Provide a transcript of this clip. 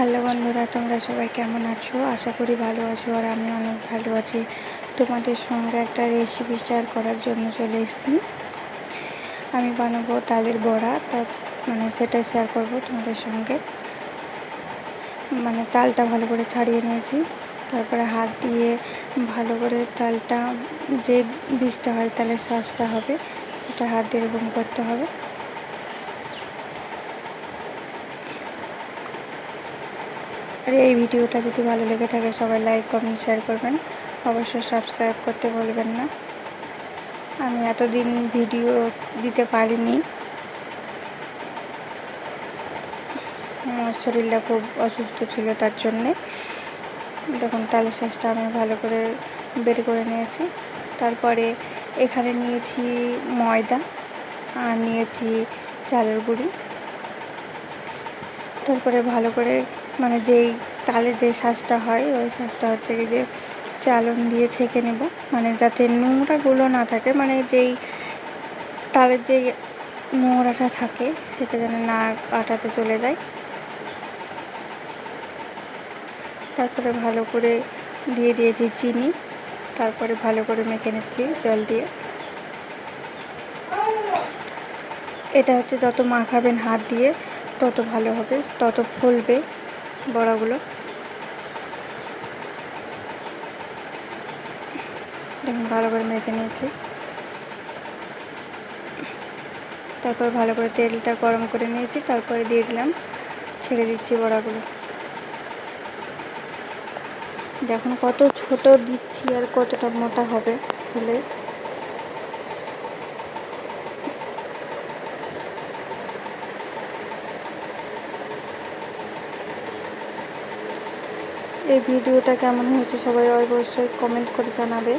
Hello বন্ধুরা, তোমরা সবাই কেমন আছো? আশা করি ভালো আছো। আর আমি অনেক ভালো আছি। তোমাদের সঙ্গে একটা রেসিপি শেয়ার করার জন্য চলে এসেছি। আমি বানাবো তালের বড়া, সেটাই শেয়ার করব তোমাদের সঙ্গে। তালটা ভালো করে ছাড়িয়ে নিয়েছি, তারপরে হাত দিয়ে ভালো করে তালটা, যে বীজটা হয় তালের শাঁসটা হবে, সেটা হাত দিয়ে এরকম করতে হবে। আর এই ভিডিওটা যদি ভালো লেগে থাকে সবাই লাইক কমেন্ট শেয়ার করবেন, অবশ্যই সাবস্ক্রাইব করতে বলবেন না। আমি এতদিন ভিডিও দিতে পারিনি, আমার শরীরটা খুব অসুস্থ ছিল, তার জন্যে। দেখুন, তালের শাঁসটা আমি ভালো করে বের করে নিয়েছি। তারপরে এখানে নিয়েছি ময়দা আর নিয়েছি চালের গুঁড়ি। তারপরে ভালো করে যেই তালের যে শাঁসটা হয়, ওই শাঁসটা হচ্ছে কি যে চালন দিয়ে ছেঁকে নেব, যাতে নোংরাগুলো না থাকে, যেই তালের যেই নোংরাটা থাকে সেটা যেন না আটাতে চলে যায়। তারপরে ভালো করে দিয়ে দিয়েছি চিনি, তারপরে ভালো করে মেখে নিচ্ছি জল দিয়ে। এটা হচ্ছে যত মাখাবেন হাত দিয়ে তত ভালো হবে, তত ফুলবে বড়াগুলো। দেখুন, ভালো করে মেখে নিয়েছি। তারপর ভালো করে তেলটা গরম করে নিয়েছি, তারপরে দিয়ে দিলাম, ছেড়ে দিচ্ছি বড়াগুলো। দেখুন কত ছোট দিচ্ছি আর কতটা মোটা হবে হলে। এই ভিডিওটা কেমন হয়েছে সবাই অবশ্যই কমেন্ট করে জানাবে।